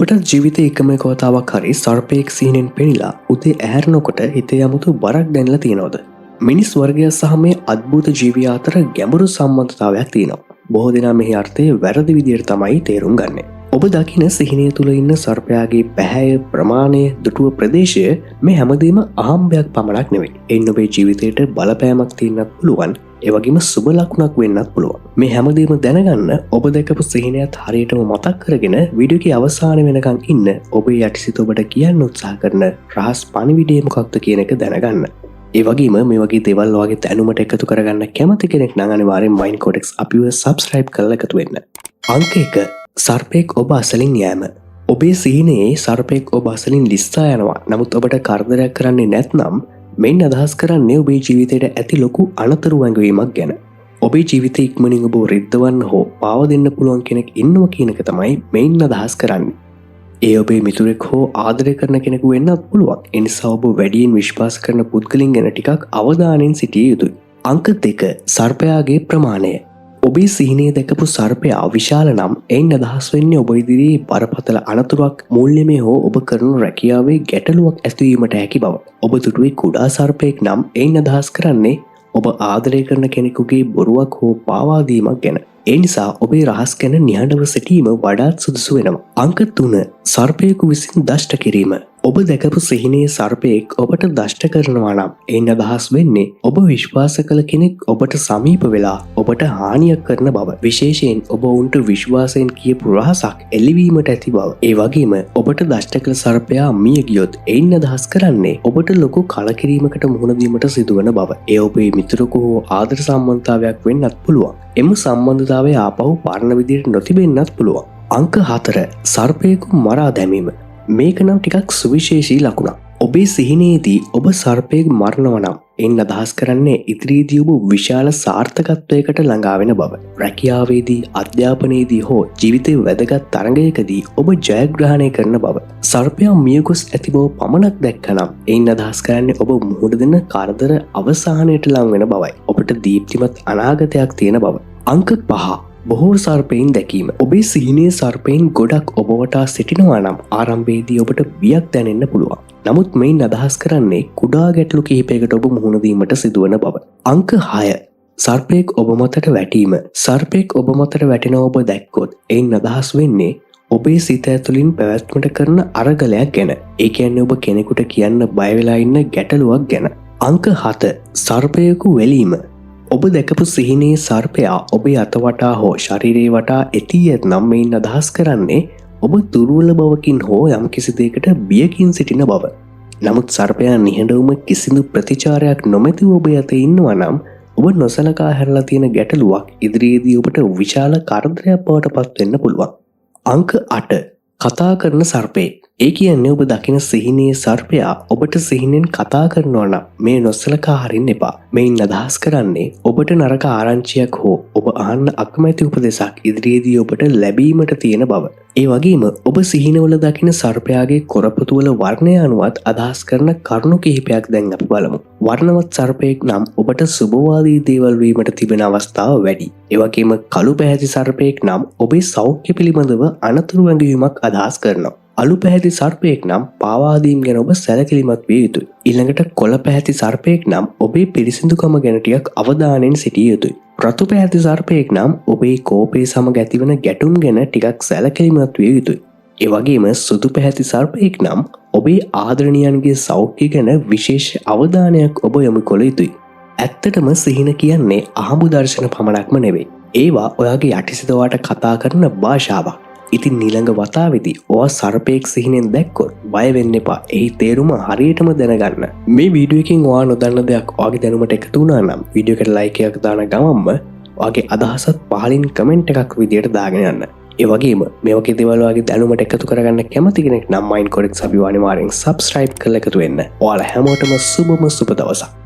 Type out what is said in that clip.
ඔබට ජීවිත එකම කවතාවක් හරි සර්පයෙක් සිහිනෙන් පෙනිලා උදේ ඇහැරෙනකොට හිතේ අමුතු බරක් දැනලා තියෙනවද? මිනිස් වර්ගය සහ මේ අద్භූත ජීවිය අතර ගැඹුරු සම්බන්ධතාවයක් තියෙනවා. බොහෝ දෙනා මෙහි අර්ථය වැරදි විදිහට තමයි තේරුම් ගන්නේ. ඔබ දකින සිහිනය තුල ඉන්න සර්පයාගේ පැහැය, ප්‍රමාණය, දුටුව ප්‍රදේශය මේ හැමදේම අහම්බයක් පමණක් නෙවෙයි. එයින් ඔබේ ජීවිතයට බලපෑමක් තියෙන්නත් පුළුවන්. ඒ වගේම සුබ ලකුණක් වෙන්නත් පුළුවන්. මේ හැමදේම දැනගන්න ඔබ දැකපු සිහිනයත් හරියටම මතක් කරගෙන වීඩියෝ එකේ අවසානයේ වෙනකන් ඉන්න. ඔබේ යටිසිත ඔබට කියන්න උත්සාහ කරන රහස් පණිවිඩය මොකක්ද කියන එක දැනගන්න. ඒ වගේම මේ වගේ දේවල් වගේ දැනුමට එකතු කරගන්න කැමති කෙනෙක් නම් අනිවාර්යෙන් Mind Codex අපිව subscribe කරලා එකතු වෙන්න. අංක 1. සර්පෙක් ඔබ අසලින් යෑම. ඔබේ සිහිනයේ සර්පෙක් ඔබ අසලින් ලිස්සා යනවා. නමුත් ඔබට කරදරයක් කරන්නේ නැත්නම් මෙයින් අදහස් කරන්නේ ඔබේ ජීවිතයට ඇති ලොකු අනතුරු වැඟවීමක් ගැන. ඔබේ ජීවිතය ඉක්මනින් ඔබ රිද්දවන්න හෝ පාව දෙන්න පුළුවන් කෙනෙක් ඉන්නවා කියන එක තමයි මෙයින් අදහස් කරන්නේ. ඒ ඔබේ මිතුරෙක් හෝ ආදරය කරන කෙනෙකු වෙන්නත් පුළුවන්. ඒ නිසා ඔබ වැඩියෙන් විශ්වාස කරන පුද්ගලයන් ගැන ටිකක් අවධානයෙන් සිටිය යුතුයි. අංක 2. සර්පයාගේ ප්‍රමාණය. ඔබේ සිහිනයේ දැකපු සර්පයා විශාල නම් එයින් අදහස් වෙන්නේ ඔබ ඉදිරියේ බරපතල අනතුරක්, මූල්‍යමය හෝ ඔබ කරන රැකියාවේ ගැටලුවක් ඇතිවීමට හැකි බව. ඔබ දුටුවේ කුඩා සර්පයෙක් නම් එයින් අදහස් කරන්නේ ඔබ ආදරය කරන කෙනෙකුගේ බොරුවක් හෝ පාවාදීමක් ගැන. ඒ නිසා ඔබේ රහස් ගැන නිහඬව සිටීම වඩාත් සුදුසු වෙනවා. අංක 3. සර්පයෙකු විසින් දෂ්ට කිරීම. ඔබ දැකපු සිහිනයේ සර්පයෙක් ඔබට දෂ්ට කරනවා නම් එයින් අදහස් වෙන්නේ ඔබ විශ්වාස කළ කෙනෙක් ඔබට සමීප වෙලා ඔබට හානියක් කරන බව. විශේෂයෙන් ඔබ උන්ට විශ්වාසයෙන් කියපු රහසක් එළිවීමට ඇති බව. ඒ වගේම ඔබට දෂ්ට කළ සර්පයා මිය ගියොත් එයින් අදහස් කරන්නේ ඔබට ලොකු කලකිරීමකට මුහුණ දීමට සිදුවන බව. ඒ ඔබේ මිතුරෙකු හෝ ආදර සම්බන්ධතාවයක් වෙන්නත් පුළුවන්. එම සම්බන්ධතාවය ආපහු පරණ විදිහට නොතිබෙන්නත් පුළුවන්. අංක 4. සර්පයෙකු මරා දැමීම. මේක නම් ටිකක් සුවිශේෂී ලකුණක්. ඔබේ සිහිනයේදී ඔබ සර්පයෙක් මරනවා නම් එයින් අදහස් කරන්නේ ඉදිරියේදී ඔබ විශාල සාර්ථකත්වයකට ළඟා වෙන බව. රැකියාවේදී, අධ්‍යාපනයේදී හෝ ජීවිතේ වැදගත් තරඟයකදී ඔබ ජයග්‍රහණය කරන බව. සර්පයා මියගොස් ඇති බව පමණක් දැක්කනම් එයින් අදහස් කරන්නේ ඔබ මුහුණ දෙන කරදර අවසානයට ලං වෙන බවයි. ඔබට දීප්තිමත් අනාගතයක් තියෙන බව. අංක 5. බොහෝ සර්පයින් දැකීම. ඔබේ සිහිනයේ සර්පයින් ගොඩක් ඔබ වටා සිටිනවා නම් ආරම්භයේදී ඔබට බියක් දැනෙන්න පුළුවන්. නමුත් මෙයින් අදහස් කරන්නේ කුඩා ගැටලු කිහිපයකට ඔබ මුහුණ දීමට සිදුවන බව. අංක 6. සර්පෙක් ඔබ මතට වැටීම. සර්පෙක් ඔබ මතට වැටෙන ඔබ දැක්කොත් එයින් අදහස් වෙන්නේ ඔබේ සිත ඇතුළින් පැවැත්මට කරන අරගලයක් ගැන. ඒ කියන්නේ ඔබ කෙනෙකුට කියන්න බය වෙලා ඉන්න ගැටලුවක් ගැන. අංක 7. සර්පයෙකු වැලීම. ඔබ දැකපු සිහිනයේ සර්පයා ඔබේ අත වටා හෝ ශරීරයේ වටා ඇති ඇතනම් මෙයින් අදහස් කරන්නේ ඔබ දුර්වල බවකින් හෝ යම් කිසි දෙයකට බියකින් සිටින බව. නමුත් සර්පයා නිහඬවම කිසිදු ප්‍රතිචාරයක් නොමැතිව ඔබ යතේ ඉන්නවා නම් ඔබ නොසලකා හැරලා තියෙන ගැටලුවක් ඉදිරියේදී ඔබට විශාල කරදරයක් බවට පත් වෙන්න පුළුවන්. අංක 8. කතා කරන සර්පයෙක්. ඒ කියන්නේ ඔබ දකින සිහිනයේ සර්පයා ඔබට සිහිනෙන් කතා කරනවා නම් මේ නොසලකා හරින්න එපා. මෙයින් අදහස් කරන්නේ ඔබට නරක ආරංචියක් හෝ ඔබ අහන්න අකමැති උපදෙසක් ඉදිරියේදී ඔබට ලැබීමට තියෙන බව. ඒ වගේම ඔබ සිහිනවල දකින සර්පයාගේ කොරපතුවල වර්ණය අනුවත් අදහස් කරන කරුණු කිහිපයක් දැන් අපි බලමු. වර්ණවත් සර්පයෙක් නම් ඔබට සුබවාදී දේවල් වීමට තිබෙන අවස්ථාව වැඩි. ඒ වගේම කළු පැහැති සර්පයෙක් නම් ඔබේ සෞඛ්‍ය පිළිබඳව අනතුරු වැඟවීමක් අදහස් කරනවා. අලු පැහැති සර්පයෙක් නම් පාවාදීම් ගැන ඔබ සැලකිලිමත් විය යුතුයි. ඊළඟට කොළ පැහැති සර්පයෙක් නම් ඔබේ පිරිසිදුකම ගැන ටිකක් අවධානයෙන් සිටිය යුතුයි. රතු පැහැති සර්පයෙක් නම් ඔබේ කෝපය සමග ඇතිවන ගැටුම් ගැන ටිකක් සැලකිලිමත් විය යුතුයි. ඒ වගේම සුදු පැහැති සර්පයෙක් නම් ඔබේ ආදරණීයන්ගේ සෞඛ්‍ය ගැන විශේෂ අවධානයක් ඔබ යොමු කළ යුතුයි. ඇත්තටම සිහින කියන්නේ අහඹු දර්ශන පමණක්ම නෙවෙයි. ඒවා ඔයාගේ යටිසිත වාට කතා කරන භාෂාවක්. ඉතින් ඊළඟ වතාවේදී ඔයා සර්පයෙක් සිහිනෙන් දැක්කොත් බය වෙන්න එපා. එහි තේරුම හරියටම දැනගන්න. මේ වීඩියෝ එකෙන් ඔයා නොදන්න දෙයක් ඔයාගේ දැනුමට එකතු වුණා නම් වීඩියෝ එකට ලයික් එකක් දාන ගමන්ම ඔයාගේ අදහසත් පහලින් කමෙන්ට් එකක් විදියට දාගෙන යන්න. ඒ වගේම මේ වගේ දේවල් ඔයාගේ දැනුමට එකතු කරගන්න කැමති කෙනෙක් නම් Mind Codex අපි අනිවාර්යෙන් subscribe කරලා එකතු වෙන්න. ඔයාලා හැමෝටම සුබම සුබ දවසක්.